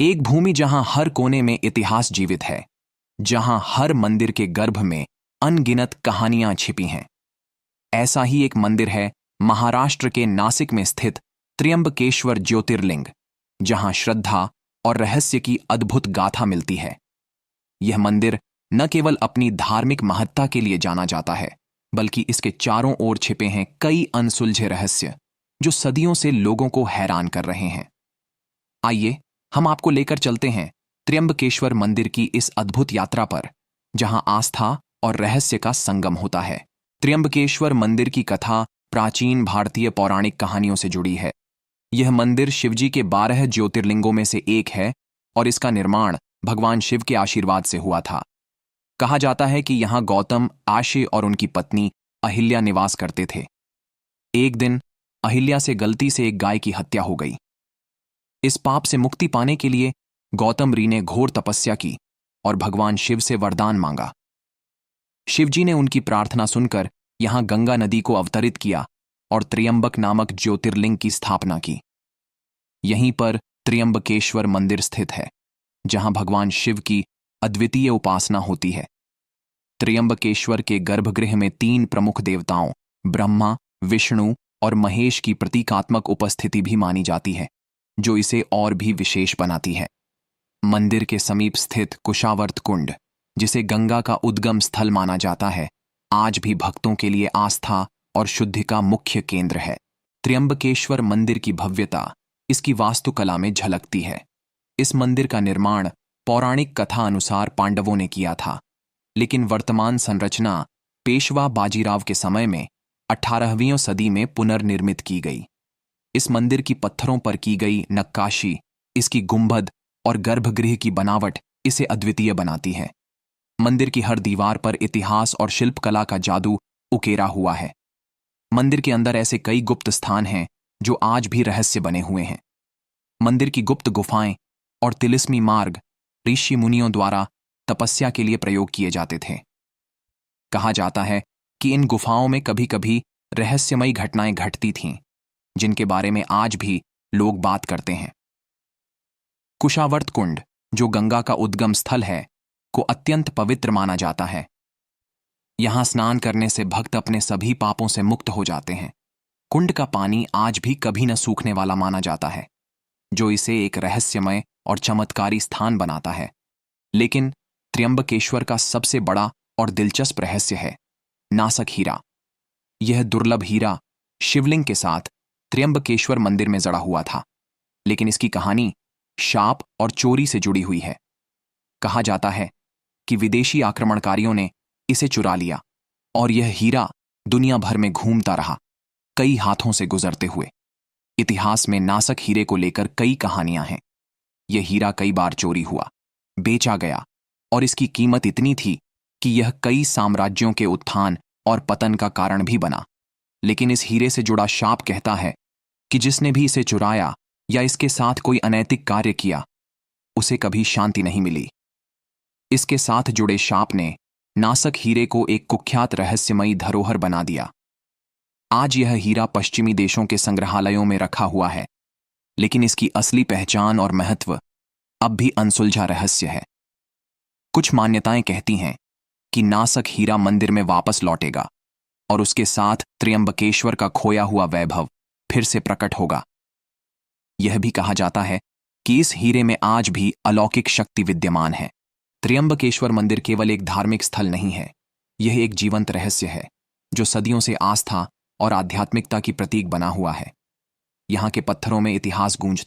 एक भूमि जहां हर कोने में इतिहास जीवित है, जहां हर मंदिर के गर्भ में अनगिनत कहानियां छिपी हैं। ऐसा ही एक मंदिर है महाराष्ट्र के नासिक में स्थित त्र्यंबकेश्वर ज्योतिर्लिंग, जहां श्रद्धा और रहस्य की अद्भुत गाथा मिलती है। यह मंदिर न केवल अपनी धार्मिक महत्ता के लिए जाना जाता है, बल्कि इसके चारों ओर छिपे हैं कई अनसुलझे रहस्य जो सदियों से लोगों को हैरान कर रहे हैं। आइए हम आपको लेकर चलते हैं त्र्यंबकेश्वर मंदिर की इस अद्भुत यात्रा पर, जहां आस्था और रहस्य का संगम होता है। त्र्यंबकेश्वर मंदिर की कथा प्राचीन भारतीय पौराणिक कहानियों से जुड़ी है। यह मंदिर शिवजी के 12 ज्योतिर्लिंगों में से एक है और इसका निर्माण भगवान शिव के आशीर्वाद से हुआ था। कहा जाता है कि यहां गौतम, आशे और उनकी पत्नी अहिल्या निवास करते थे। एक दिन अहिल्या से गलती से एक गाय की हत्या हो गई। इस पाप से मुक्ति पाने के लिए गौतम ऋषि ने घोर तपस्या की और भगवान शिव से वरदान मांगा। शिवजी ने उनकी प्रार्थना सुनकर यहां गंगा नदी को अवतरित किया और त्र्यंबक नामक ज्योतिर्लिंग की स्थापना की। यहीं पर त्र्यंबकेश्वर मंदिर स्थित है, जहां भगवान शिव की अद्वितीय उपासना होती है। त्र्यंबकेश्वर के गर्भगृह में 3 प्रमुख देवताओं ब्रह्मा, विष्णु और महेश की प्रतीकात्मक उपस्थिति भी मानी जाती है, जो इसे और भी विशेष बनाती है। मंदिर के समीप स्थित कुशावर्त कुंड, जिसे गंगा का उद्गम स्थल माना जाता है, आज भी भक्तों के लिए आस्था और शुद्धि का मुख्य केंद्र है। त्र्यंबकेश्वर मंदिर की भव्यता इसकी वास्तुकला में झलकती है। इस मंदिर का निर्माण पौराणिक कथा अनुसार पांडवों ने किया था, लेकिन वर्तमान संरचना पेशवा बाजीराव के समय में 18वीं सदी में पुनर्निर्मित की गई। इस मंदिर की पत्थरों पर की गई नक्काशी, इसकी गुंबद और गर्भगृह की बनावट इसे अद्वितीय बनाती है। मंदिर की हर दीवार पर इतिहास और शिल्पकला का जादू उकेरा हुआ है। मंदिर के अंदर ऐसे कई गुप्त स्थान हैं जो आज भी रहस्य बने हुए हैं। मंदिर की गुप्त गुफाएं और तिलिस्मी मार्ग ऋषि मुनियों द्वारा तपस्या के लिए प्रयोग किए जाते थे। कहा जाता है कि इन गुफाओं में कभी कभी रहस्यमयी घटनाएं घटती थीं, जिनके बारे में आज भी लोग बात करते हैं। कुशावर्त कुंड, जो गंगा का उद्गम स्थल है, को अत्यंत पवित्र माना जाता है। यहां स्नान करने से भक्त अपने सभी पापों से मुक्त हो जाते हैं। कुंड का पानी आज भी कभी न सूखने वाला माना जाता है, जो इसे एक रहस्यमय और चमत्कारी स्थान बनाता है। लेकिन त्र्यंबकेश्वर का सबसे बड़ा और दिलचस्प रहस्य है नासक हीरा। यह दुर्लभ हीरा शिवलिंग के साथ त्र्यंबकेश्वर मंदिर में जड़ा हुआ था, लेकिन इसकी कहानी शाप और चोरी से जुड़ी हुई है। कहा जाता है कि विदेशी आक्रमणकारियों ने इसे चुरा लिया और यह हीरा दुनिया भर में घूमता रहा, कई हाथों से गुजरते हुए। इतिहास में नासक हीरे को लेकर कई कहानियां हैं। यह हीरा कई बार चोरी हुआ, बेचा गया और इसकी कीमत इतनी थी कि यह कई साम्राज्यों के उत्थान और पतन का कारण भी बना। लेकिन इस हीरे से जुड़ा शाप कहता है कि जिसने भी इसे चुराया या इसके साथ कोई अनैतिक कार्य किया, उसे कभी शांति नहीं मिली। इसके साथ जुड़े शाप ने नासक हीरे को एक कुख्यात रहस्यमयी धरोहर बना दिया। आज यह हीरा पश्चिमी देशों के संग्रहालयों में रखा हुआ है, लेकिन इसकी असली पहचान और महत्व अब भी अनसुलझा रहस्य है। कुछ मान्यताएं कहती हैं कि नासक हीरा मंदिर में वापस लौटेगा और उसके साथ त्र्यंबकेश्वर का खोया हुआ वैभव फिर से प्रकट होगा। यह भी कहा जाता है कि इस हीरे में आज भी अलौकिक शक्ति विद्यमान है। त्र्यंबकेश्वर मंदिर केवल एक धार्मिक स्थल नहीं है, यह एक जीवंत रहस्य है जो सदियों से आस्था और आध्यात्मिकता की प्रतीक बना हुआ है। यहाँ के पत्थरों में इतिहास गूंजता